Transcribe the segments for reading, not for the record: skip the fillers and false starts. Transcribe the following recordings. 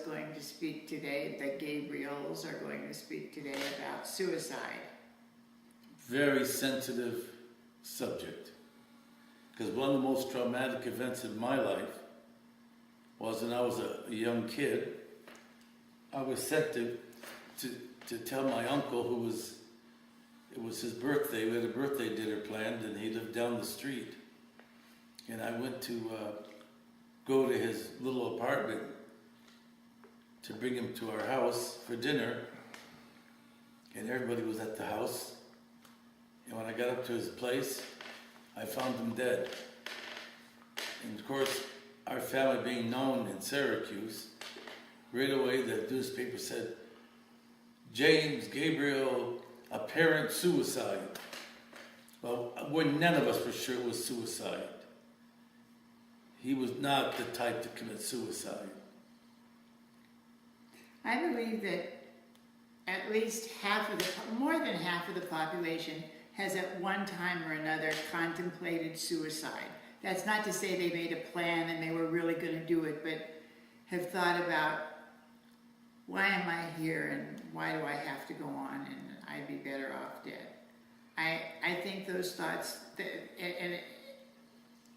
going to speak today, the Gabriels are going to speak today about suicide. Very sensitive subject. Because one of the most traumatic events in my life was when I was a young kid. I was sent to tell my uncle, it was his birthday. We had a birthday dinner planned, and he lived down the street. And I went to go to his little apartment to bring him to our house for dinner. And everybody was at the house. And when I got up to his place, I found him dead. And of course, our family being known in Syracuse, right away the newspaper said, James Gabriel, apparent suicide. Well, none of us were sure it was suicide. He was not the type to commit suicide. I believe that at least more than half of the population has at one time or another contemplated suicide. That's not to say they made a plan and they were really going to do it, but have thought about, why am I here and why do I have to go on, and I'd be better off dead. I think those thoughts, and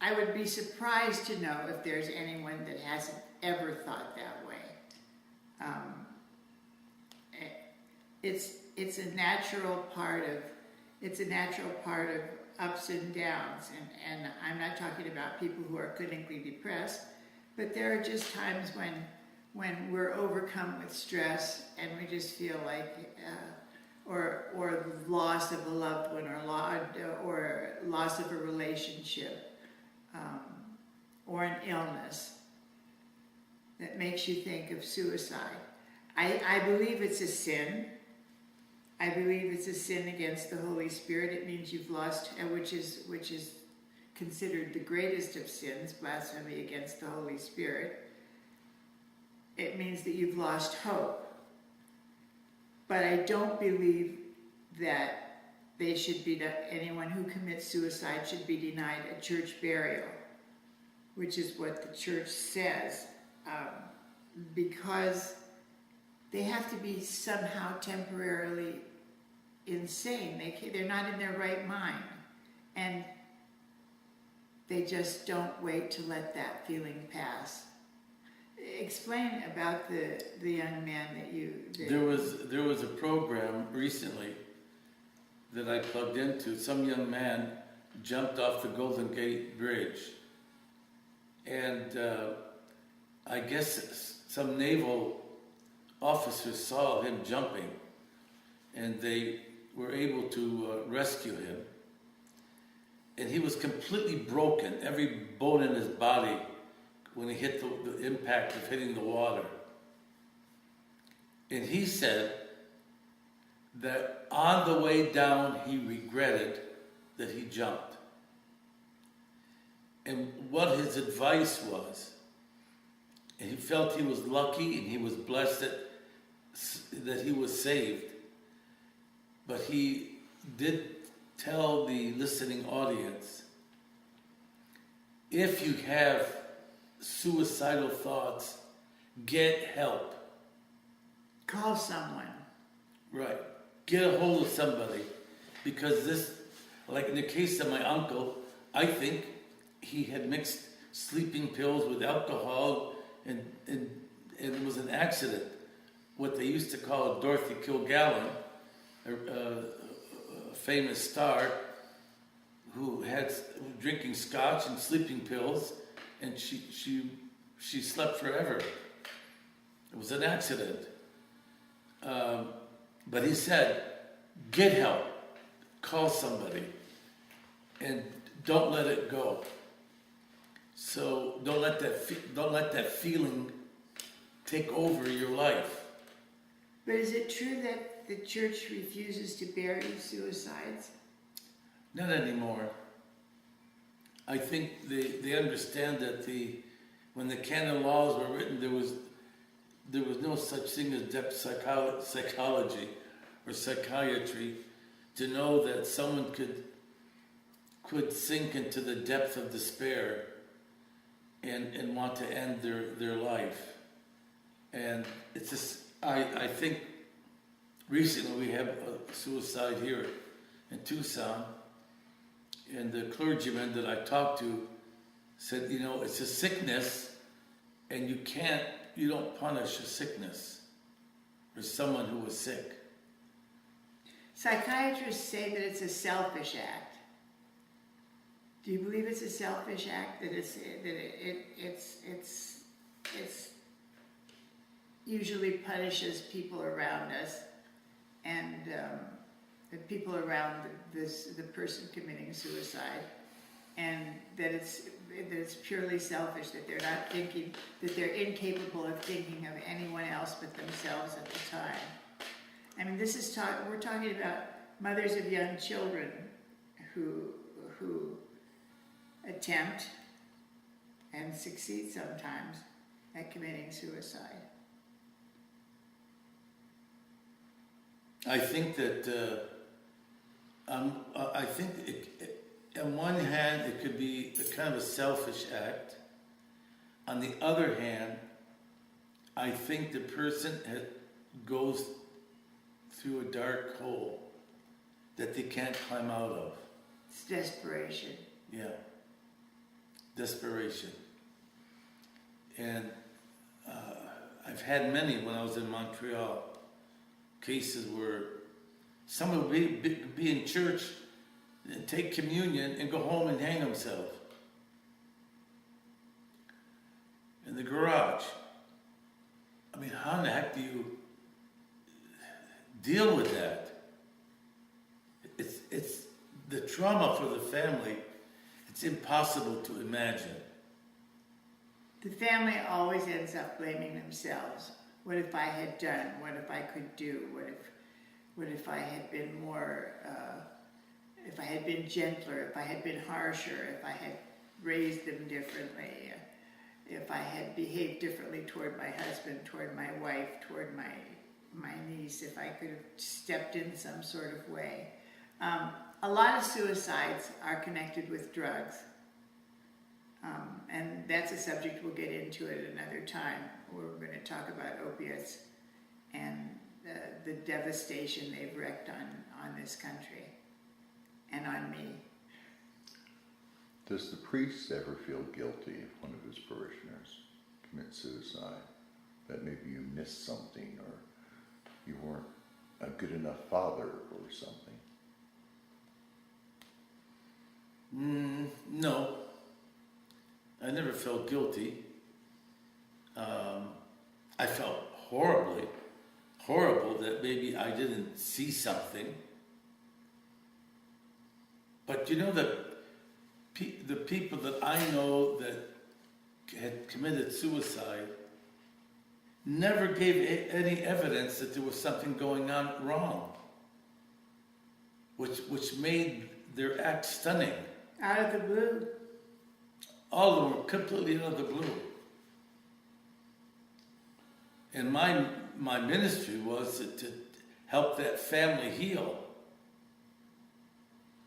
I would be surprised to know if there's anyone that hasn't ever thought that way. It's a natural part of ups and downs, and I'm not talking about people who are clinically depressed, but there are just times when we're overcome with stress and we just feel like, or the loss of a loved one, or loss of a relationship, or an illness that makes you think of suicide. I believe it's a sin. I believe it's a sin against the Holy Spirit. It means you've lost, which is considered the greatest of sins, blasphemy against the Holy Spirit. It means that you've lost hope. But I don't believe that anyone who commits suicide should be denied a church burial, which is what the church says, because they have to be somehow temporarily insane. They're not in their right mind. And they just don't wait to let that feeling pass. Explain about the young man that you... There was a program recently that I plugged into. Some young man jumped off the Golden Gate Bridge. And I guess some naval officers saw him jumping, and they were able to rescue him. And he was completely broken, every bone in his body, when he hit the impact of hitting the water. And he said that on the way down, he regretted that he jumped. And what his advice was, and he felt he was lucky and he was blessed that he was saved. But he did tell the listening audience, if you have suicidal thoughts, get help. Call someone. Right. Get a hold of somebody. Because this, like in the case of my uncle, I think he had mixed sleeping pills with alcohol, and it was an accident. What they used to call Dorothy Kilgallen, a famous star, who had drinking scotch and sleeping pills, and she slept forever. It was an accident. But he said, get help, call somebody, and don't let it go. So don't let that feeling take over your life. But is it true that the church refuses to bury suicides? Not anymore. I think they understand that when the canon laws were written, there was no such thing as depth psychology or psychiatry to know that someone could sink into the depth of despair and want to end their life. And it's just, I think recently we had a suicide here in Tucson, and the clergyman that I talked to said, you know, it's a sickness, and you don't punish a sickness or someone who was sick. Psychiatrists say that it's a selfish act. Do you believe it's a selfish act? That it's usually punishes people around us, and the people around the person committing suicide, and that it's purely selfish, that they're not thinking, that they're incapable of thinking of anyone else but themselves at the time. I mean, we're talking about mothers of young children who attempt and succeed sometimes at committing suicide. I think that I think on one hand it could be a kind of a selfish act. On the other hand, I think the person goes through a dark hole that they can't climb out of. It's desperation. Yeah, desperation. And I've had many when I was in Montreal, cases where someone would be in church and take communion and go home and hang himself in the garage. I mean, how in the heck do you deal with that? It's the trauma for the family. It's impossible to imagine. The family always ends up blaming themselves. What if I had done? What if I could do? What if I had been more? If I had been gentler? If I had been harsher? If I had raised them differently? If I had behaved differently toward my husband, toward my wife, toward my niece? If I could have stepped in some sort of way? A lot of suicides are connected with drugs. And that's a subject we'll get into at another time. We're going to talk about opiates and the devastation they've wreaked on this country and on me. Does the priest ever feel guilty if one of his parishioners commits suicide? That maybe you missed something, or you weren't a good enough father or something? No. I never felt guilty. I felt horrible that maybe I didn't see something. But you know that the people that I know that had committed suicide never gave any evidence that there was something going on wrong, which made their act stunning. Out of the blue. All of them were completely out of the blue. And my ministry was to help that family heal.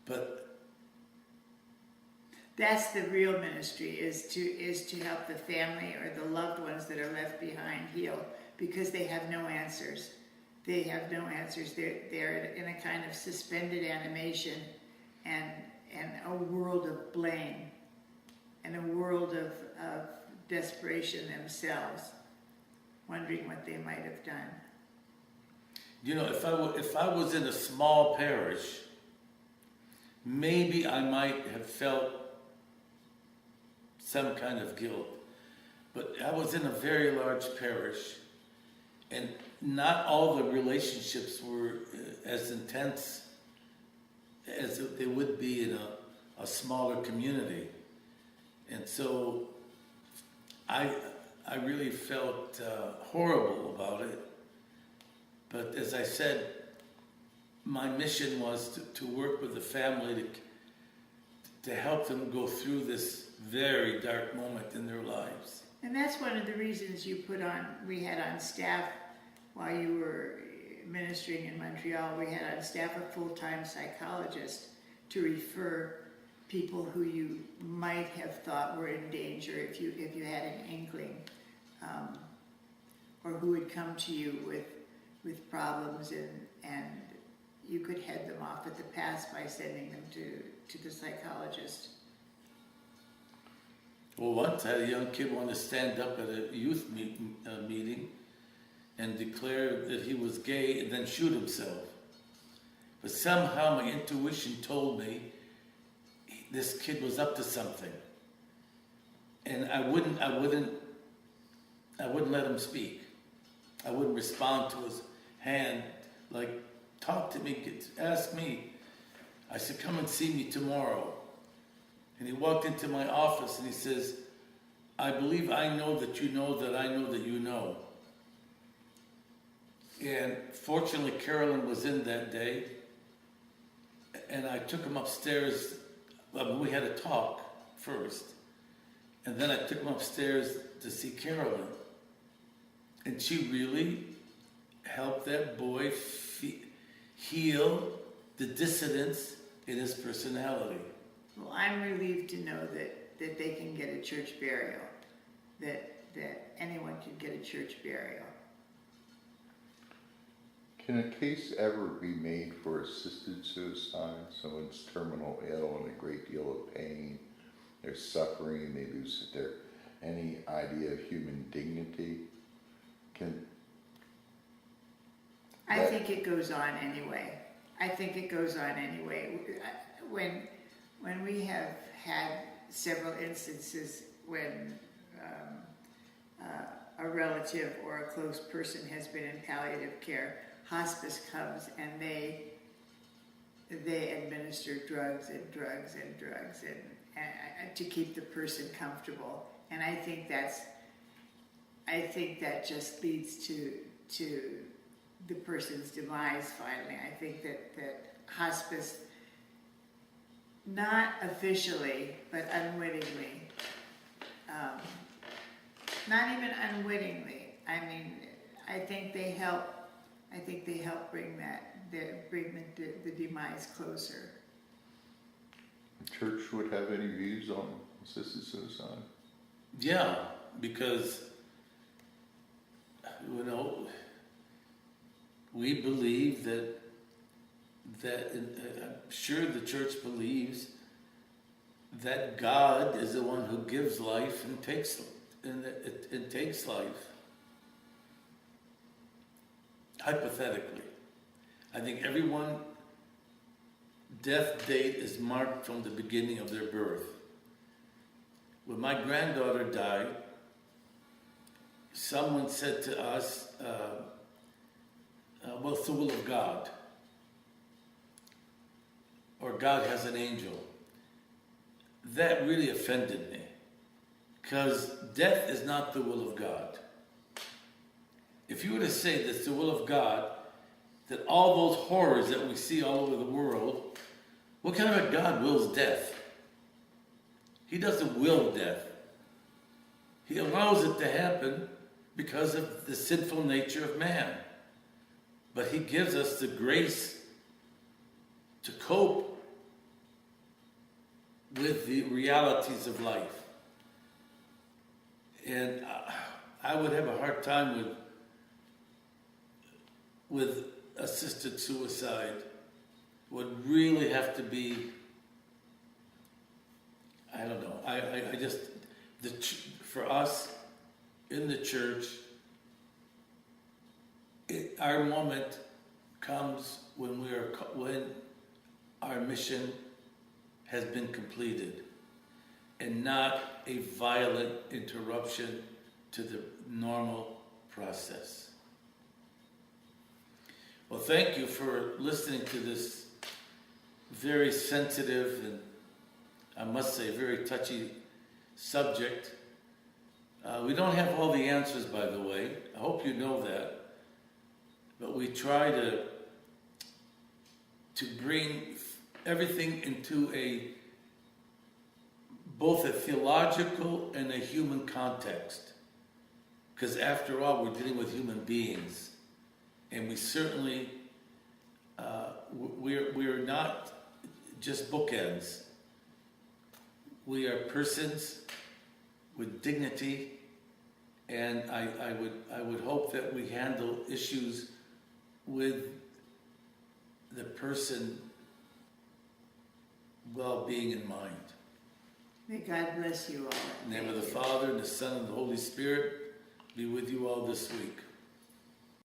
But that's the real ministry, is to help the family or the loved ones that are left behind heal, because they have no answers. They have no answers. They're in a kind of suspended animation and a world of blame and a world of desperation themselves, wondering what they might have done. you know, if I was in a small parish, maybe I might have felt some kind of guilt. But I was in a very large parish, and not all the relationships were as intense as they would be in a smaller community. And so I really felt horrible about it. But as I said, my mission was to work with the family to help them go through this very dark moment in their lives. And that's one of the reasons we had on staff while you were ministering in Montreal, we had on staff a full-time psychologist to refer people who you might have thought were in danger if you had an inkling. or who would come to you with problems, and you could head them off at the pass by sending them to the psychologist. Well, once I had a young kid want to stand up at a youth meeting and declare that he was gay and then shoot himself. But somehow my intuition told me this kid was up to something. And I wouldn't let him speak. I wouldn't respond to his hand, like, talk to me, ask me. I said, come and see me tomorrow. And he walked into my office and he says, I believe I know that you know that I know that you know. And fortunately, Carolyn was in that day. And I took him upstairs. We had a talk first. And then I took him upstairs to see Carolyn. And she really helped that boy heal the dissonance in his personality. Well, I'm relieved to know that they can get a church burial, that anyone can get a church burial. Can a case ever be made for assisted suicide? Someone's terminal ill and a great deal of pain, they're suffering, they lose any idea of human dignity. I think it goes on anyway. When we have had several instances when a relative or a close person has been in palliative care, hospice comes and they administer drugs and to keep the person comfortable. And I think that just leads to the person's demise finally. I think that hospice, not officially, but unwittingly, not even unwittingly. I mean, I think they help bring the demise closer. The church would have any views on assisted suicide? Yeah, because, we believe that I'm sure the church believes that God is the one who gives life and takes life. Hypothetically, I think everyone death date is marked from the beginning of their birth. When my granddaughter died, someone said to us, well, it's the will of God. Or God has an angel. That really offended me. Because death is not the will of God. If you were to say that's the will of God, that all those horrors that we see all over the world, what kind of a God wills death? He doesn't will death. He allows it to happen because of the sinful nature of man. But he gives us the grace to cope with the realities of life. And I would have a hard time with assisted suicide. Would really have to be, I don't know, I just, for us in the church, our moment comes when our mission has been completed and not a violent interruption to the normal process. Well, thank you for listening to this very sensitive and, I must say, very touchy subject. We don't have all the answers, by the way. I hope you know that. But we try to bring everything into both a theological and a human context. Because after all, we're dealing with human beings. And we certainly, we're not just bookends. We are persons with dignity And I would hope that we handle issues with the person well-being in mind. May God bless you all. In the name of the Thank you. Father, and the Son, and the Holy Spirit be with you all this week.